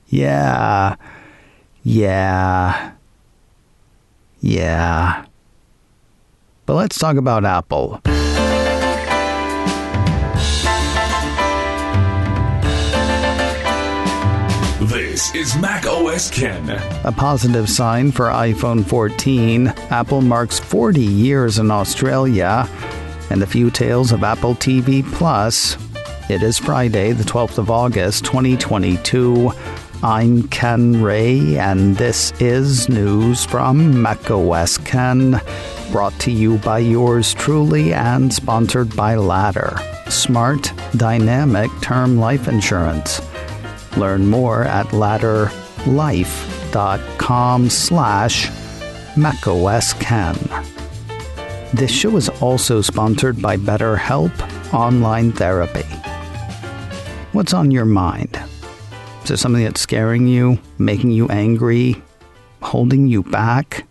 Yeah. But let's talk about Apple. This is Mac OS Ken. A positive sign for iPhone 14. Apple marks 40 years in Australia. And a few tales of Apple TV Plus. It is Friday, the 12th of August, 2022. I'm Ken Ray, and this is news from Mac OS Ken, brought to you by yours truly and sponsored by Ladder, smart, dynamic term life insurance. Learn more at ladderlife.com/MacOSKen. This show is also sponsored by BetterHelp Online Therapy. What's on your mind? Is there something that's scaring you, making you angry, holding you back?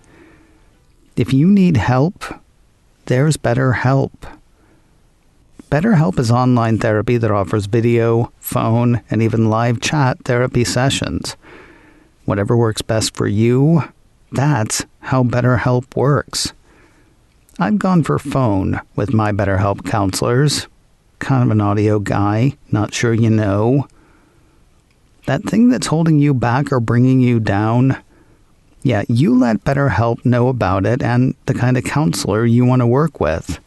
If you need help, there's BetterHelp. BetterHelp is online therapy that offers video, phone, and even live chat therapy sessions. Whatever works best for you, that's how BetterHelp works. I've gone for phone with my BetterHelp counselors. Kind of an audio guy, not sure you know. That thing that's holding you back or bringing you down, yeah, you let BetterHelp know about it and the kind of counselor you want to work with.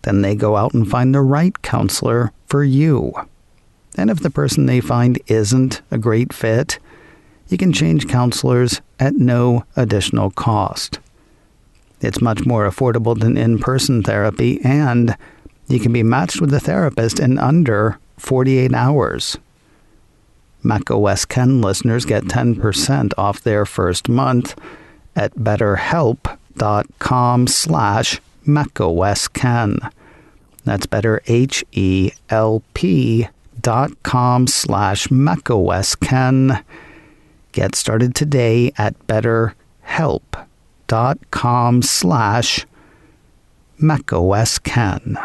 Then they go out and find the right counselor for you. And if the person they find isn't a great fit, you can change counselors at no additional cost. It's much more affordable than in-person therapy, and you can be matched with a therapist in under 48 hours. Mac OS Ken listeners get 10% off their first month at betterhelp.com/MacOSKen. That's betterhelp.com/MacOSKen. Get started today at betterhelp.com/MacOSKen.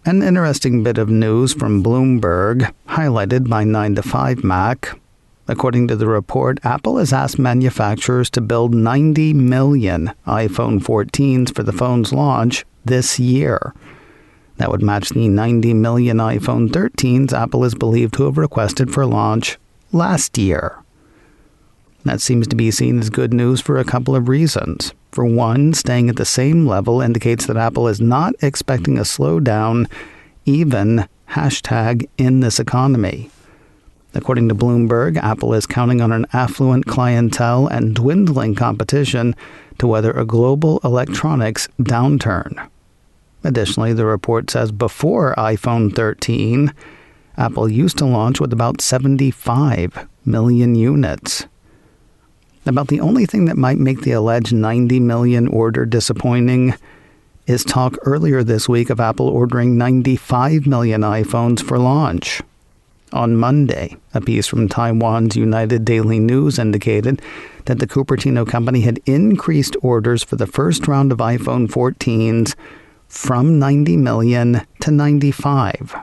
An interesting bit of news from Bloomberg, highlighted by 9 to 5 Mac. According to the report, Apple has asked manufacturers to build 90 million iPhone 14s for the phone's launch this year. That would match the 90 million iPhone 13s Apple is believed to have requested for launch last year. That seems to be seen as good news for a couple of reasons. For one, staying at the same level indicates that Apple is not expecting a slowdown, even #in this economy. According to Bloomberg, Apple is counting on an affluent clientele and dwindling competition to weather a global electronics downturn. Additionally, the report says before iPhone 13, Apple used to launch with about 75 million units. About the only thing that might make the alleged 90 million order disappointing is talk earlier this week of Apple ordering 95 million iPhones for launch. On Monday, a piece from Taiwan's United Daily News indicated that the Cupertino company had increased orders for the first round of iPhone 14s from 90 million to 95.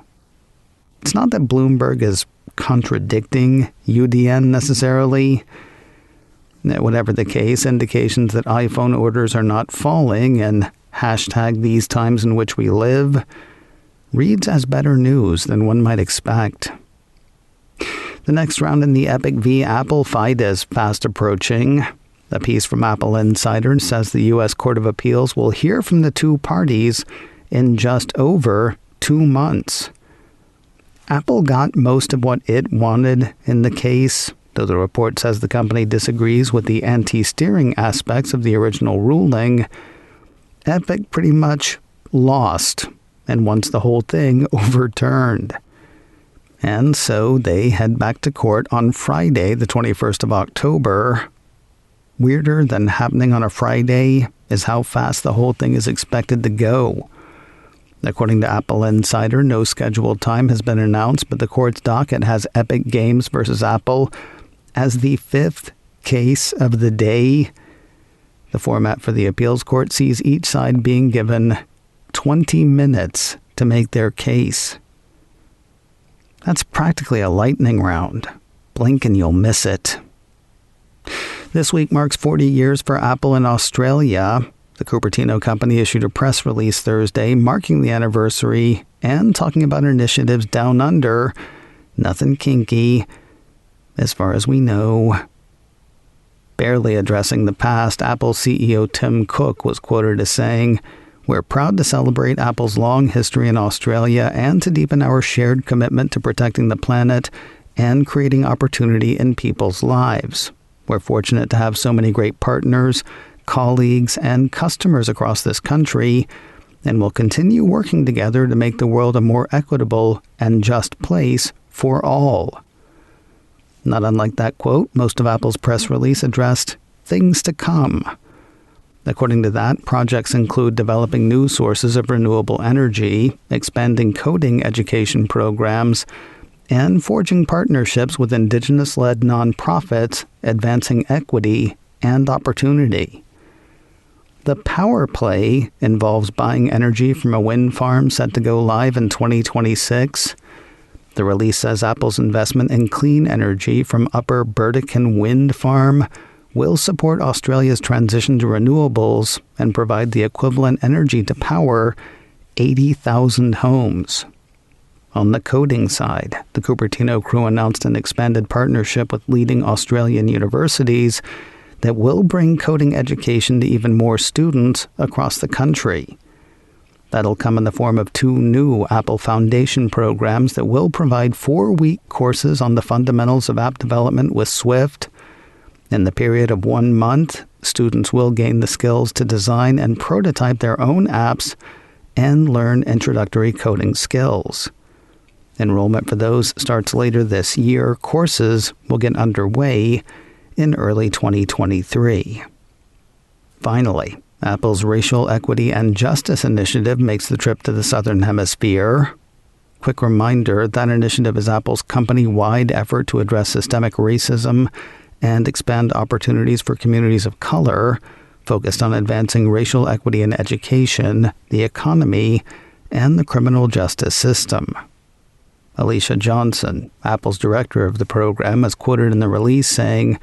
It's not that Bloomberg is contradicting UDN necessarily. Whatever the case, indications that iPhone orders are not falling and #these times in which we live reads as better news than one might expect. The next round in the Epic v. Apple fight is fast approaching. A piece from Apple Insider says the U.S. Court of Appeals will hear from the two parties in just over 2 months. Apple got most of what it wanted in the case, though the report says the company disagrees with the anti-steering aspects of the original ruling. Epic pretty much lost and wants the whole thing overturned. And so they head back to court on Friday, the 21st of October. Weirder than happening on a Friday is how fast the whole thing is expected to go. According to Apple Insider, no scheduled time has been announced, but the court's docket has Epic Games versus Apple as the 5th case of the day. The format for the appeals court sees each side being given 20 minutes to make their case. That's practically a lightning round. Blink and you'll miss it. This week marks 40 years for Apple in Australia. The Cupertino company issued a press release Thursday marking the anniversary and talking about initiatives down under. Nothing kinky, as far as we know. Barely addressing the past, Apple CEO Tim Cook was quoted as saying, "We're proud to celebrate Apple's long history in Australia and to deepen our shared commitment to protecting the planet and creating opportunity in people's lives. We're fortunate to have so many great partners, colleagues, and customers across this country, and will continue working together to make the world a more equitable and just place for all." Not unlike that quote, most of Apple's press release addressed things to come. According to that, projects include developing new sources of renewable energy, expanding coding education programs, and forging partnerships with Indigenous-led nonprofits, advancing equity and opportunity. The power play involves buying energy from a wind farm set to go live in 2026. The release says Apple's investment in clean energy from Upper Burdekin Wind Farm will support Australia's transition to renewables and provide the equivalent energy to power 80,000 homes. On the coding side, the Cupertino crew announced an expanded partnership with leading Australian universities that will bring coding education to even more students across the country. That'll come in the form of 2 new Apple Foundation programs that will provide 4-week courses on the fundamentals of app development with Swift. In the period of 1 month, students will gain the skills to design and prototype their own apps and learn introductory coding skills. Enrollment for those starts later this year. Courses will get underway in early 2023. Finally, Apple's Racial Equity and Justice Initiative makes the trip to the Southern Hemisphere. Quick reminder, that initiative is Apple's company-wide effort to address systemic racism and expand opportunities for communities of color, focused on advancing racial equity in education, the economy, and the criminal justice system. Alicia Johnson, Apple's director of the program, is quoted in the release saying,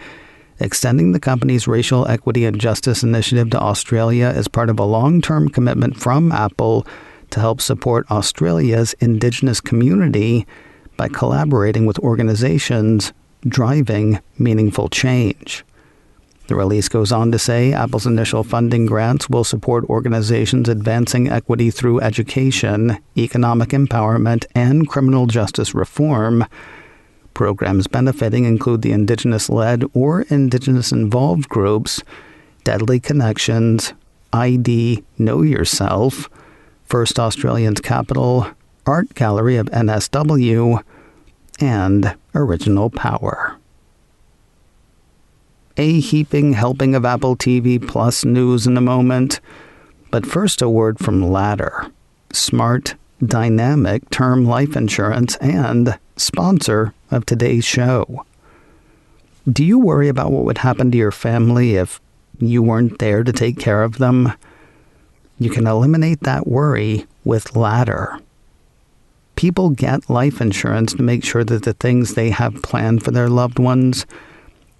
"Extending the company's Racial Equity and Justice Initiative to Australia is part of a long-term commitment from Apple to help support Australia's Indigenous community by collaborating with organizations driving meaningful change." The release goes on to say Apple's initial funding grants will support organizations advancing equity through education, economic empowerment, and criminal justice reform. Programs benefiting include the Indigenous-led or Indigenous-involved groups, Deadly Connections, ID Know Yourself, First Australians Capital, Art Gallery of NSW, and Original Power. A heaping helping of Apple TV Plus news in a moment, but first a word from Ladder, smart, dynamic term life insurance and sponsor of today's show. Do you worry about what would happen to your family if you weren't there to take care of them? You can eliminate that worry with Ladder. People get life insurance to make sure that the things they have planned for their loved ones,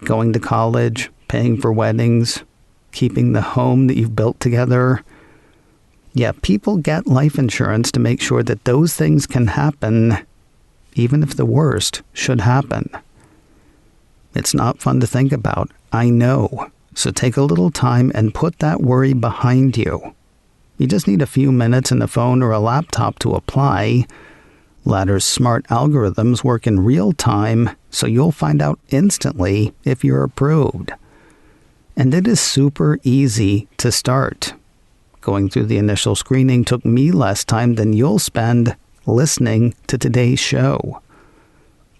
going to college, paying for weddings, keeping the home that you've built together. Yeah, people get life insurance to make sure that those things can happen, even if the worst should happen. It's not fun to think about, I know. So take a little time and put that worry behind you. You just need a few minutes and a phone or a laptop to apply. Ladder's smart algorithms work in real time, so you'll find out instantly if you're approved. And it is super easy to start. Going through the initial screening took me less time than you'll spend listening to today's show.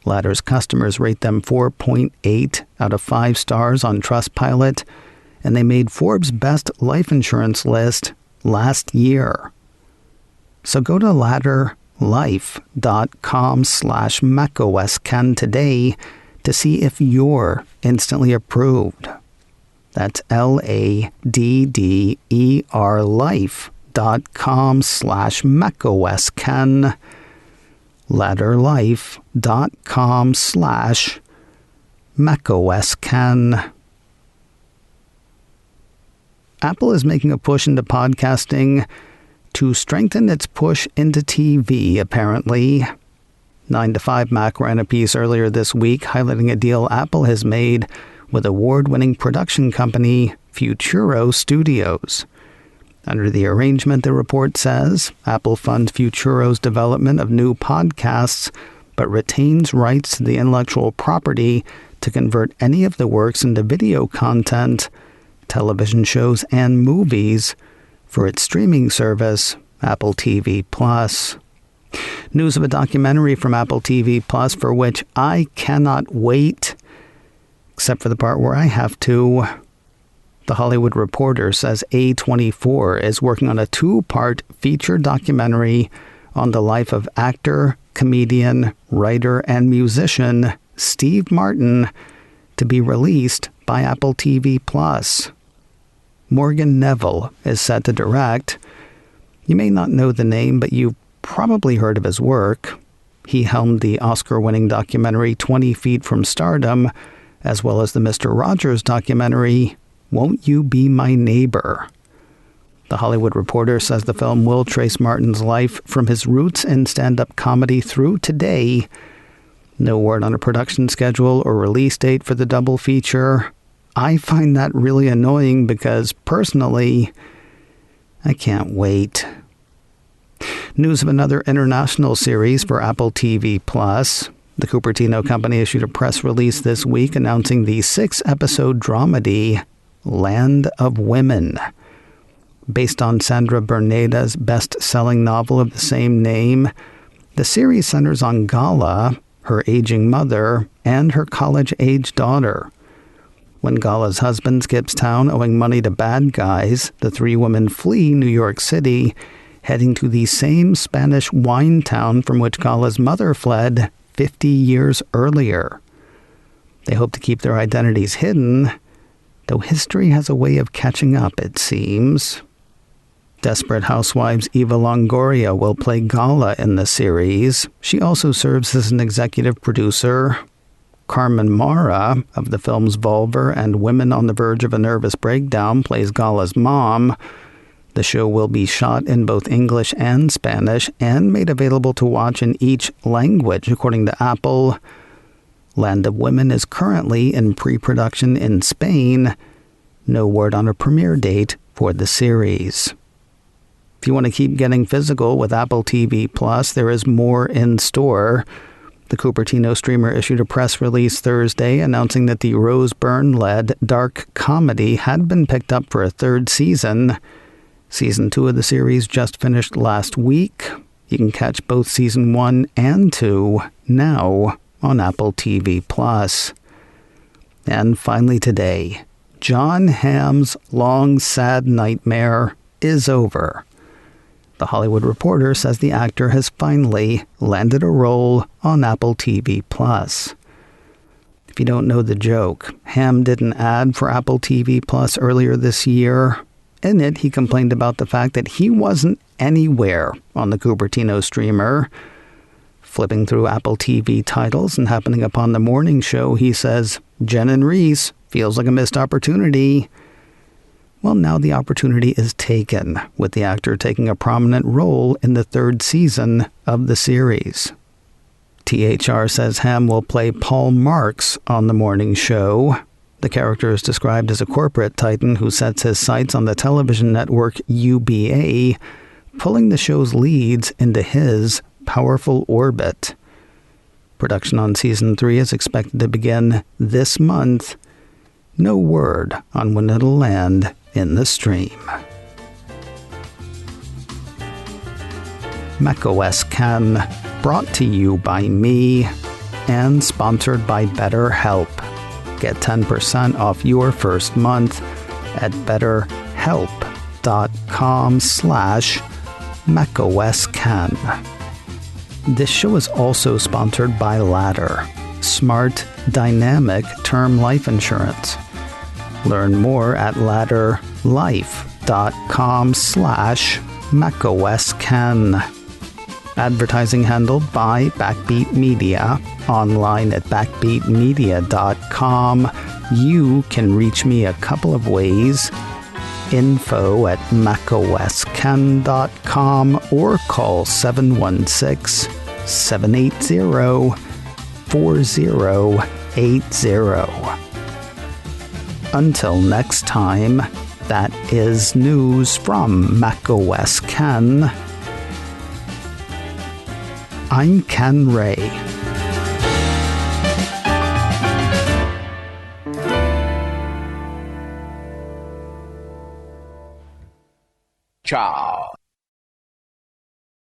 Ladder's customers rate them 4.8 out of 5 stars on Trustpilot, and they made Forbes' best life insurance list last year. So go to ladderlife.com/macOSKen today to see if you're instantly approved. That's LADDER life.com/macOSKen. ladderlife.com/macOSCan. Apple is making a push into podcasting to strengthen its push into TV, apparently. 9 to 5 Mac ran a piece earlier this week highlighting a deal Apple has made with award-winning production company Futuro Studios. Under the arrangement, the report says, Apple funds Futuro's development of new podcasts, but retains rights to the intellectual property to convert any of the works into video content, television shows, and movies for its streaming service, Apple TV+. News of a documentary from Apple TV+, for which I cannot wait, except for the part where I have to. The Hollywood Reporter says A24 is working on a 2-part feature documentary on the life of actor, comedian, writer, and musician Steve Martin to be released by Apple TV+. Morgan Neville is set to direct. You may not know the name, but you've probably heard of his work. He helmed the Oscar-winning documentary 20 Feet from Stardom, as well as the Mr. Rogers documentary, Won't You Be My Neighbor? The Hollywood Reporter says the film will trace Martin's life from his roots in stand-up comedy through today. No word on a production schedule or release date for the double feature. I find that really annoying because, personally, I can't wait. News of another international series for Apple TV+. The Cupertino company issued a press release this week announcing the 6-episode dramedy Land of Women. Based on Sandra Berneda's best-selling novel of the same name, the series centers on Gala, her aging mother, and her college-age daughter. When Gala's husband skips town owing money to bad guys, the 3 women flee New York City, heading to the same Spanish wine town from which Gala's mother fled 50 years earlier. They hope to keep their identities hidden, though history has a way of catching up, it seems. Desperate Housewives' Eva Longoria will play Gala in the series. She also serves as an executive producer. Carmen Mara, of the films Volver and Women on the Verge of a Nervous Breakdown, plays Gala's mom. The show will be shot in both English and Spanish and made available to watch in each language, according to Apple. Land of Women is currently in pre-production in Spain. No word on a premiere date for the series. If you want to keep getting physical with Apple TV+, there is more in store. The Cupertino streamer issued a press release Thursday announcing that the Rose Byrne-led dark comedy had been picked up for a 3rd season. Season 2 of the series just finished last week. You can catch both Season 1 and 2 now on Apple TV+. And finally today, Jon Hamm's long, sad nightmare is over. The Hollywood Reporter says the actor has finally landed a role on Apple TV+. If you don't know the joke, Hamm did an ad for Apple TV+ earlier this year. In it, he complained about the fact that he wasn't anywhere on the Cupertino streamer. Flipping through Apple TV titles and happening upon the morning show, he says, Jen and Reese, feels like a missed opportunity. Well, now the opportunity is taken, with the actor taking a prominent role in the 3rd season of the series. THR says Hamm will play Paul Marks on the morning show. The character is described as a corporate titan who sets his sights on the television network UBA, pulling the show's leads into his powerful orbit. Production on Season 3 is expected to begin this month. No word on when it'll land in the stream. macOS Can, brought to you by me and sponsored by BetterHelp. Get 10% off your first month at betterhelp.com/macOSCan. This show is also sponsored by Ladder, smart, dynamic term life insurance. Learn more at ladderlife.com/macOSCan. Advertising handled by Backbeat Media, online at backbeatmedia.com. You can reach me a couple of ways. info@macosken.com or call 716-780-4080. Until next time, that is news from macOS Ken. I'm Ken Ray. Ciao.